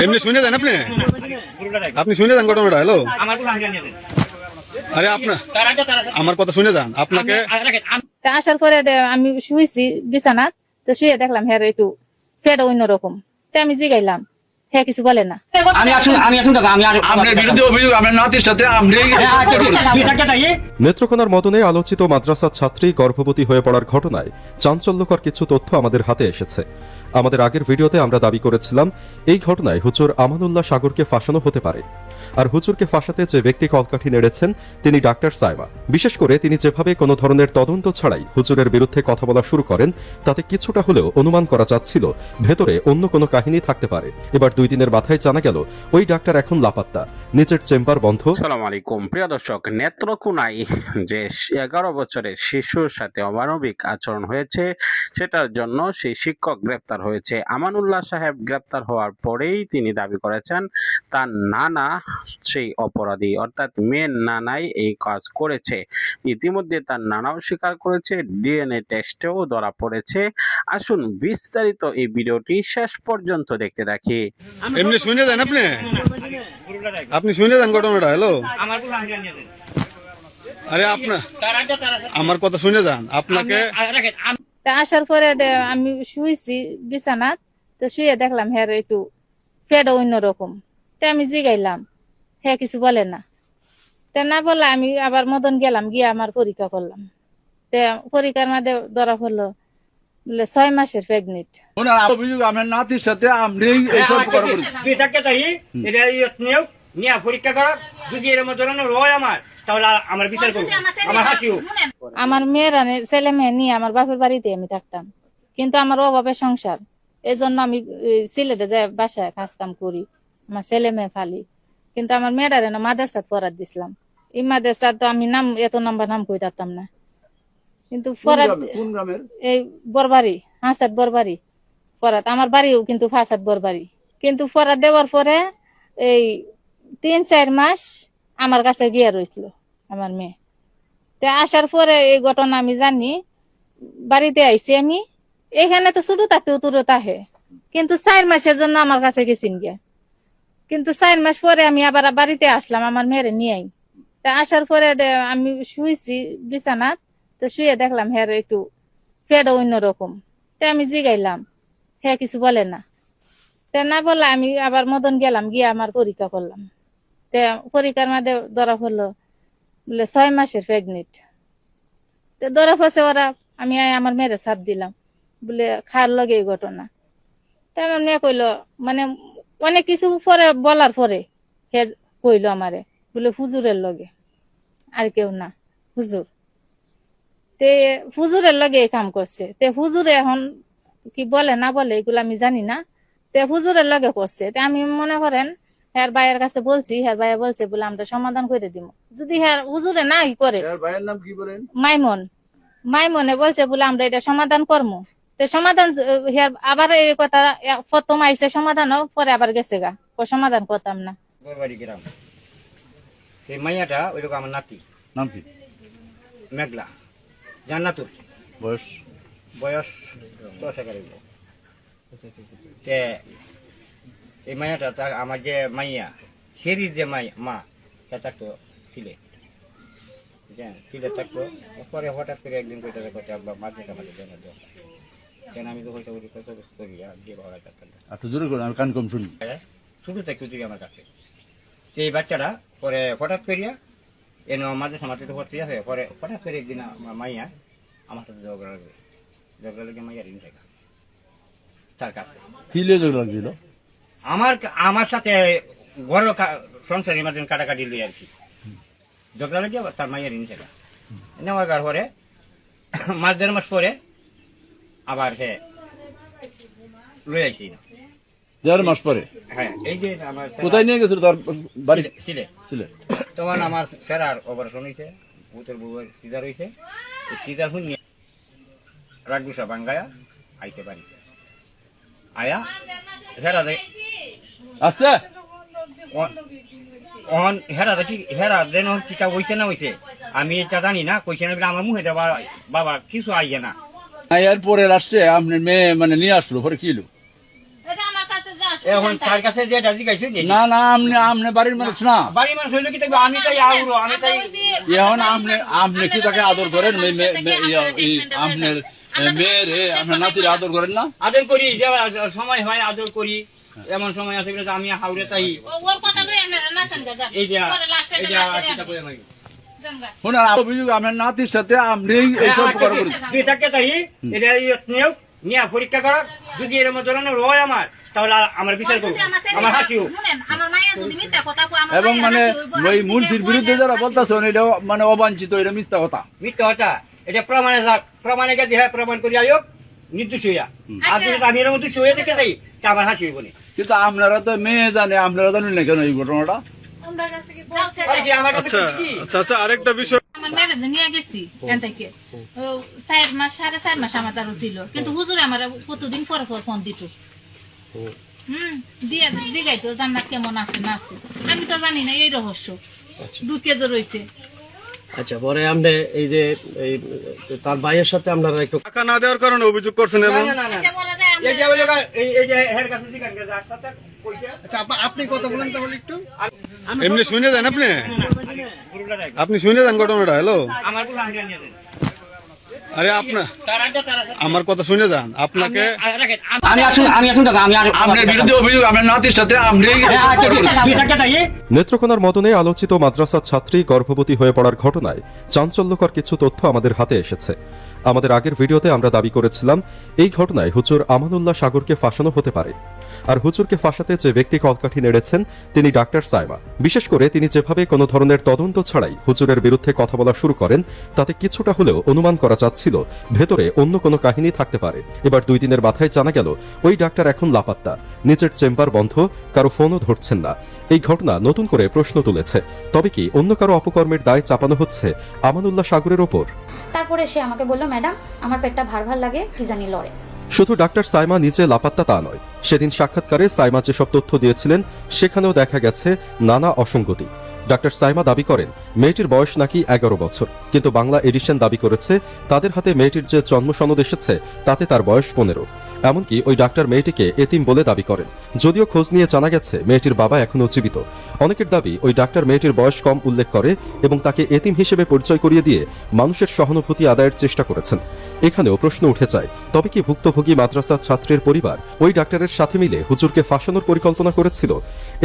এমনি শুনে যান আপনি আপনি শুনে যান ঘটনাটা। হ্যালো, আরে আপনার আমার কথা শুনে যান। আপনাকে তা আসার পরে আমি শুয়েছি বিছানাত, তো শুয়ে দেখলাম হ্যাঁ একটু ফেড অন্যরকম। তাই আমি জিগাইলাম, হ্যাঁ কিছু বলে না। আপনার বিরুদ্ধে অভিযোগ আপনার নাতির সাথে নেত্রকোনার মদনে আলোচিত মাদ্রাসা ছাত্রী গর্ভবতী হয়ে পড়ার ঘটনায় চাঞ্চল্যকর কিছু তথ্য আমাদের হাতে এসেছে। আমাদের আগের ভিডিওতে আমরা দাবি করেছিলাম এই ঘটনায় হুজুর আমানুল্লাহ সাগরকে ফাঁসানো হতে পারে। আর হুজুরকে ফাঁসাতে যে ব্যক্তি কলকাঠি নেড়েছেন তিনি ডাক্তার সাইমা। বিশেষ করে তিনি যেভাবে কোনো ধরনের তদন্ত ছাড়াই হুজুরের বিরুদ্ধে কথা বলা শুরু করেন তাতে কিছুটা হলেও অনুমান করা যাচ্ছিল ভেতরে অন্য কোনো কাহিনী থাকতে পারে। এবার 2 দিনের মাথায় জানা গেল ওই ডাক্তার এখন লাপাত্তা, নিজের চেম্বার বন্ধ। আসসালামু আলাইকুম প্রিয় দর্শক, নেত্রকোনায় যে 11 বছরের শিশুর সাথে অমানবিক আচরণ হয়েছে সেটার জন্য সেই শিক্ষক গ্রেপ্তার হয়েছে। আমানুল্লাহ সাহেব গ্রেপ্তার হওয়ার পরেই তিনি দাবি করেছেন তার নানা সেই অপরাধী, অর্থাৎ মেয়ের নানাই এই কাজ করেছে। ইতিমধ্যে তার নানাও স্বীকার করেছে, ডিএনএ টেস্টেও ধরা পড়েছে। আসুন বিস্তারিত এই ভিডিওটি শেষ পর্যন্ত দেখতে থাকি। এমনি শুনে যান আপনি আপনি শুনে যান ঘটনাটা। হ্যালো, আরে আপনার আমার কথা শুনে যান। আপনাকে তা আসার পরে আমি শুয়েছি বিছানাত, তো শুয়ে দেখলাম হ্যাঁ একটু ফেড অন্যরকম। তাই আমি জিগাইলাম, হ্যাঁ কিছু বলে না। তা না বললে আমি আবার মদন গেলাম, গিয়ে আমার পরীক্ষা করলাম। তা পরীক্ষার মধ্যে ধরা পড়লো বলে 6 মাসের প্রেগনেন্ট। অভিযোগ আপনার নাতির সাথে আপনি এইসব পরীক্ষা করা যদি এর মধ্যে রয় আমার, তাহলে আমার বিচার করবো, আমার হাসিও। আমার মেয়েরা ছেলে মেয়ে নিয়ে আমার বাপের বাড়িতে আমি থাকতাম, কিন্তু আমার অভাবের সংসার, এই জন্য আমি সিলেটে যাই বাসায় কাজ কাম করি, আমার ছেলে মেয়ে ফালি। কিন্তু আমার মেয়েরা না মাদ্রাসাত পড়াত দিছিলাম। এই মাদ্রাসা তো আমি নাম এত নাম্বার নাম কই থাকতাম না, কিন্তু এই বরবাড়ি হাসাত বরবাড়ি পড়াত, আমার বাড়িও কিন্তু ফাঁসাত বরবাড়ি। কিন্তু পড়াত দেওয়ার পরে এই 3-4 মাস আমার কাছে গিয়ে রয়েছিল আমার মেয়ে। তা আসার পরে এই ঘটনা আমি জানি, বাড়িতে আইছি আমি, এখানে তো ছোট থাকতে উতুরো তাহে, কিন্তু 4 মাসের জন্য আমার কাছে গেছিন গিয়া। কিন্তু 4 মাস পরে আমি আবার বাড়িতে আসলাম আমার মেয়েরে নিয়ে। তা আসার পরে আমি শুয়েছি বিছানাত, তো শুয়ে দেখলাম হ্যাঁ একটু ফেড অন্যরকম। তাই আমি জিগাইলাম, হ্যাঁ কিছু বলে না। তা না বললে আমি আবার মদন গেলাম, গিয়ে আমার পরীক্ষা করলাম। তা পরীক্ষার মধ্যে ধরা পড়লো বলে 6 মাসের প্রেগনেন্ট। তো ধরা পড়ছে ওরা, আমি আমার মেয়েরে ছাপ দিলাম বলে খার লগে এই ঘটনা। তাই আমার মেয়ে কইলো, মানে অনেক কিছু পরে বলার পরে হে কইলো আমারে বলে হুজুরের লগে, আর কেউ না, হুজুর। তে হুজুরের লগে এই কাম করছে। তে হুজুরে এখন কি বলে না বলে এগুলো আমি জানি না। তে হুজুরের লগে করছে। তে আমি মনে করেন হ্যার ভাইয়ের কাছে বলছি, হ্যার ভাইয়া বলছে বলে আমরা সমাধান করে দিব। যদি হ্যার হুজুরে নাই করে, ভাইয়ের নাম কি বলেন? মাইমন, মাইমনে বলছে বলে আমরা এটা সমাধান করবো। তো সমাধান আবার এই কথা প্রথম আইসে সমাধান, পরে আবার গেছে গা, সমাধান করতাম না। বরবাড়ি গ্রাম, সেই মাইয়াটা ওইরকম আমার নাতি। নাম কি? মেঘলা জান্নাতুর, বয়স বয়স 10-11। এই মাইয়াটা আমার যে মাইয়া সেরি যে মা তা থাকতো সিলেট, সিলেট থাকতো। পরে হঠাৎ করে একদিন কইতে করতে মাঝে মাঝে কেন আমি তো হয়তো করি দিয়ে ভাড়া থাকতাম। একটু জোরে করে, আমি কান কম শুনি। শুরু থাকতো তুই আমার কাছে সেই বাচ্চাটা, পরে হঠাৎ করিয়া এনে মাঝে সামাতে তো ভর্তি আছে। পরে হঠাৎ করে একদিন মাইয়া আমার সাথে ঝগড়া লেগে মাইয়া ঋণ থাকা তার কাছে কি লিয়ে ঝগড়া লাগছিল? আমার সাথে বড় সংসার ইমার্জেন্সি কাটাকাটি লই আর কি ঝগড়া লেগে তার মাইয়া ঋণ থাকা নেওয়ার পরে 1.5 মাস পরে আবার হে লই আসি না। 1.5 মাস পরে? হ্যাঁ, এই যে আমার কোথায় নিয়ে গেছিল? তার বাড়ি সিলেট। সিলেট। তখন আমার সেরার অপারেশন হয়েছে, ভূতের বউয়ের সিজার হয়েছে। সিজার শুন নিয়ে রাগগুসা বাঙ্গায়া আইতে পারি আয়া হেরা আচ্ছা হেরা দেখি হেরা যেন টিকা হইছে না হইছে আমি এটা জানি না, কইছে না আমার মুখে দেওয়া বাবা কিছু আইয়ে না। এর পরে আসছে আপনার মেয়ে মানে নিয়ে আসলো, পরে কি এখন তার কাছে যে ডাজি গাইছে না না আপনি বাড়ির মানুষ না বাড়ি মানুষ হইলো কি থাকবে আমি তাই আউরো আমি তাই এখন আপনি কি তাকে আদর করেন আপনার মেয়ের আপনার নাতির আদর করেন না? আদর করি যে সময় হয় আদর করি এমন সময় আছে যে আমি হাওড়ে তাই ওর কথা লই আপনারা নাচেন গা যান এই যে পরে লাস্টে এই যে লাস্টে চিন্তা করে আমাকে জানগা শুনুন অভিযোগ আপনার নাতির সাথে আপনি এই সম্পর্ক করেন। দুই থাকে তাই এটা নিয়োগ নিয়ে পরীক্ষা করা যদি এর মধ্যে ধরনের রয় আমার তাহলে আমার বিচার করবো আমার হাসিও শুনেন আমার মাইয়া যদি মিথ্যা কথা কয় আমার এবং মাইয়া মানে হাসি হইবো, ওই আমি মুন্সির নিজে বিরুদ্ধে বইলে যারা বলতেছেন এটা মানে অবাঞ্ছিত, এটা মিথ্যা কথা। মিথ্যা কথা এটা প্রমাণে যাক প্রমাণে গিয়ে দেহা প্রমাণ করি আয়োগ নির্দোষ হইয়া আর যদি আমি এর মধ্যে হয়ে থেকে তাই তা আমার হাসি হইব না কিন্তু আপনারা তো মেয়ে জানে, আপনারা জানেন না কেন এই ঘটনাটা? যাও ছেড়ে আরে কি আমার কাছে আচ্ছা কি আচ্ছা আরেকটা বিষয় আমার ম্যারেজে নিয়ে গেছি এখান থেকে 4 মাস 4.5 মাস আমার তার ছিল কিন্তু হুজুরে আমার কতদিন পর পর ফোন দিত দিয়ে জিগাইতো জান্নাত কেমন আছে না আছে আমি তো জানি না এই রহস্য ঢুকে যে রয়েছে আচ্ছা পরে আপনি এই যে এই তার ভাইয়ের সাথে আপনারা একটু টাকা না দেওয়ার কারণে অভিযোগ করছেন না এবং না না না আচ্ছা বলা যায় এই যে আমরা এই যে হের কাছে জিজ্ঞাসা করে যার সাথে কইছে আচ্ছা আপনি কথা বলেন তাহলে একটু এমনি শুনে যান আপনি গুরুটা রাখ আপনি শুনে যান ঘটনাটা। হ্যালো, আমার গুলো আন্ডিয়া নিয়ে দেন আরে আপনার তার আগে তার আমার কথা শুনে যান। আপনাকে রাখেন আমি এখন আপনার বিরুদ্ধে অভিযোগ আপনার নাতির সাথে আপনি দুই থাকে তাই নেত্রকোনার মদনে আলোচিত মাদ্রাসা ছাত্রী গর্ভবতী হয়ে পড়ার ঘটনায় চাঞ্চল্যকর কিছু তথ্য আমাদের হাতে এসেছে। আমাদের আগের ভিডিওতে আমরা দাবি করেছিলাম এই ঘটনায় হুজুর আমানুল্লাহ সাগরকে ফাঁসানো হতে পারে। আর হুজুরকে ফাঁসাতে যে ব্যক্তি কলকাঠি নেড়েছেন তিনি ডাক্তার সাইমা। বিশেষ করে তিনি যেভাবে কোনো ধরনের তদন্ত ছাড়াই হুজুরের বিরুদ্ধে কথা বলা শুরু করেন তাতে কিছুটা হলেও অনুমান করা যাচ্ছিল ভেতরে অন্য কোনো কাহিনী থাকতে পারে। এবার 2 দিনের মাথায় জানা গেল ওই ডাক্তার এখন লাপাত্তা, নিজের চেম্বার বন্ধ, কারো ফোনও ধরছেন না। এই ঘটনা নতুন করে প্রশ্ন তুলেছে, তবে কি অন্য কারো অপকর্মের দায় চাপানো হচ্ছে আমানুল্লাহ সাগরের ওপর? তারপরে সে আমাকে বলল, ম্যাডাম আমার পেটটা ভার ভার লাগে, কি জানি লড়ে। শুধু ডাক্তার সাইমা নিজে লাপাত্তা তা নয়, সেদিন সাক্ষাৎকারে সাইমা যেসব তথ্য দিয়েছিলেন সেখানেও দেখা গেছে নানা অসঙ্গতি। ডাক্তার সাইমা দাবি করেন মেয়েটির বয়স নাকি 11 বছর, কিন্তু বাংলা এডিশন দাবি করেছে তাদের হাতে মেয়েটির যে জন্ম সনদ এসেছে তাতে তার বয়স 15। এমনকি ওই ডাক্তার মেয়েটিকে এতিম বলে দাবি করেন, যদিও খোঁজ নিয়ে জানা গেছে মেয়েটির বাবা এখনও জীবিত। অনেকের দাবি ওই ডাক্তার মেয়েটির বয়স কম উল্লেখ করে এবং তাকে এতিম হিসেবে পরিচয় করিয়ে দিয়ে মানুষের সহানুভূতি আদায়ের চেষ্টা করেছেন। এখানেও প্রশ্ন উঠে যায়, তবে কি ভুক্তভোগী মাদ্রাসা ছাত্রের পরিবার ওই ডাক্তারের সাথে মিলে হুজুরকে ফাঁসানোর পরিকল্পনা করেছিল?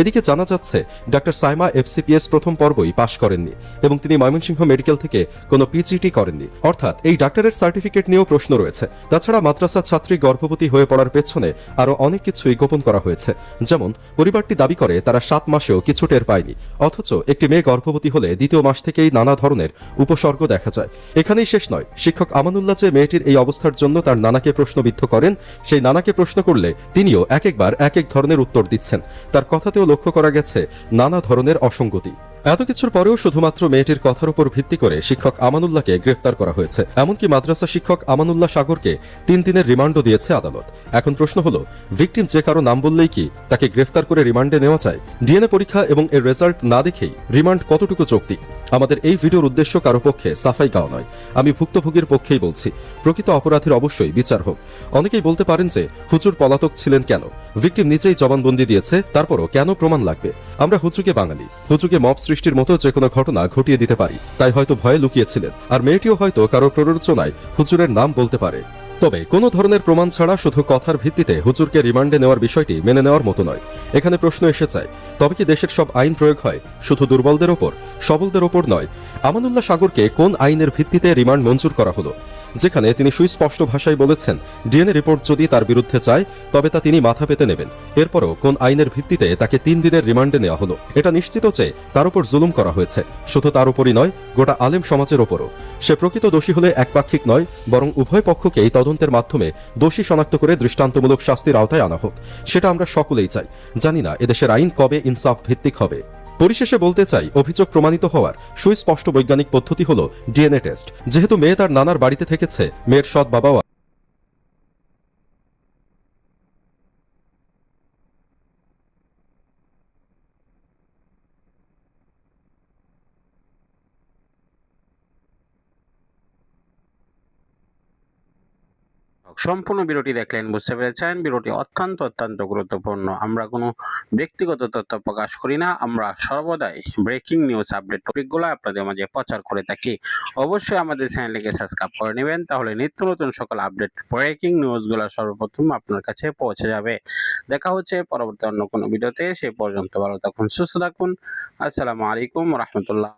এদিকে জানা যাচ্ছে ডাক্তার সাইমা FCPS প্রথম পর্বই পাশ করেননি এবং তিনি ময়মনসিংহ মেডিকেল থেকে কোনো PGT করেননি, অর্থাৎ এই ডাক্তারের সার্টিফিকেট নিয়েও প্রশ্ন রয়েছে। তাছাড়া মাদ্রাসা ছাত্রী গর্ভবতী হয়ে পড়ার পেছনে আরও অনেক কিছুই গোপন করা হয়েছে। যেমন পরিবারটি দাবি করে তারা 7 মাসেও কিছু টের পায়নি, অথচ একটি মেয়ে গর্ভবতী হলে দ্বিতীয় মাস থেকেই নানা ধরনের উপসর্গ দেখা যায়। এখানেই শেষ নয়, শিক্ষক আমানুল্লাহ যে মেয়েটির এই অবস্থার জন্য তার নানাকে প্রশ্নবিদ্ধ করেন, সেই নানাকে প্রশ্ন করলে তিনিও এক একবার এক এক ধরনের উত্তর দিচ্ছেন। তার কথাতেও লক্ষ্য করা গেছে নানা ধরনের অসঙ্গতি। এত কিছুর পরেও শুধুমাত্র মেয়েটির কথার উপর ভিত্তি করে শিক্ষক আমানুল্লাহকে গ্রেফতার করা হয়েছে। এমনকি মাদ্রাসা শিক্ষক আমানুল্লাহ সাগরকে 3 দিনের রিমান্ডও দিয়েছে আদালত। এখন প্রশ্ন হলো, ভিকটিম যে কারো নাম বললেই কি তাকে গ্রেফতার করে রিমান্ডে নেওয়া যায়? ডিএনএ পরীক্ষা এবং এর রেজাল্ট না দেখেই রিমান্ড কতটুকু যৌক্তিক? আমাদের এই ভিডিওর উদ্দেশ্য কারো পক্ষে সাফাই গাওয়া নয়, আমি ভুক্তভোগীর পক্ষেই বলছি। প্রকৃত অপরাধীর অবশ্যই বিচার হোক। অনেকেই বলতে পারেন যে হুজুর পলাতক ছিলেন কেন? ভিকটিম নিজেই জবানবন্দি দিয়েছে, তারপরও কেন প্রমাণ লাগবে? আমরা হুজুকে বাঙালি, হুজুকে মব সৃষ্টির মতো যে কোনো ঘটনা ঘটিয়ে দিতে পারি, তাই হয়তো ভয়ে লুকিয়েছিলেন। আর মেয়েটিও হয়তো কারো প্ররোচনায় হুজুরের নাম বলতে পারে। তবে কোনো ধরনের প্রমাণ ছাড়া শুধু কথার ভিত্তিতে হুজুরকে রিমান্ডে নেওয়ার বিষয়টি মেনে নেওয়ার মতো নয়। এখানে প্রশ্ন এসে যায়, তবে কি দেশের সব আইন প্রয়োগ হয় শুধু দুর্বলদের ওপর, সবলদের ওপর নয়? আমানুল্লাহ সাগরকে কোন আইনের ভিত্তিতে রিমান্ড মঞ্জুর করা হলো, যেখানে তিনি সুস্পষ্ট ভাষায় বলেছেন ডিএনএ রিপোর্ট যদি তার বিরুদ্ধে চায় তবে তা তিনি মাথা পেতে নেবেন? এরপরও কোন আইনের ভিত্তিতে তাকে 3 দিনের রিমান্ডে নেওয়া হলো? এটা নিশ্চিত যে তার উপর জুলুম করা হয়েছে, শুধু তার উপরই নয় গোটা আলেম সমাজের ওপরও। সে প্রকৃত দোষী হলে একপাক্ষিক নয়, বরং উভয় পক্ষকেই তদন্তের মাধ্যমে দোষী শনাক্ত করে দৃষ্টান্তমূলক শাস্তির আওতায় আনা হোক। সেটা আমরা সকলেই চাই। জানি না এদেশের আইন কবে ইনসাফ ভিত্তিক হবে। পরিশেষে বলতে চাই, অভিযোগ প্রমাণিত হওয়ার সুস্পষ্ট বৈজ্ঞানিক পদ্ধতি হলো ডিএনএ টেস্ট। যেহেতু মেয়ে তার নানার বাড়িতে থেকেছে, মেয়ের সৎ বাবাও সম্পূর্ণ ভিডিওটি দেখলেন, বুঝতে পেরেছেন ভিডিওটি অত্যন্ত গুরুত্বপূর্ণ। আমরা কোনো ব্যক্তিগত তথ্য প্রকাশ করি না, আমরা সর্বদাই ব্রেকিং নিউজ আপডেট টপিকগুলো আপনাদের মাঝে প্রচার করে থাকি। অবশ্যই আমাদের চ্যানেলটিকে সাবস্ক্রাইব করে নেবেন, তাহলে নিত্য নতুন সকল আপডেট ব্রেকিং নিউজগুলো সর্বপ্রথম আপনার কাছে পৌঁছে যাবে। দেখা হচ্ছে পরবর্তী অন্য কোনো ভিডিওতে, সে পর্যন্ত ভালো থাকুন, সুস্থ থাকুন। আসসালামু আলাইকুম রহমতুল্লাহ।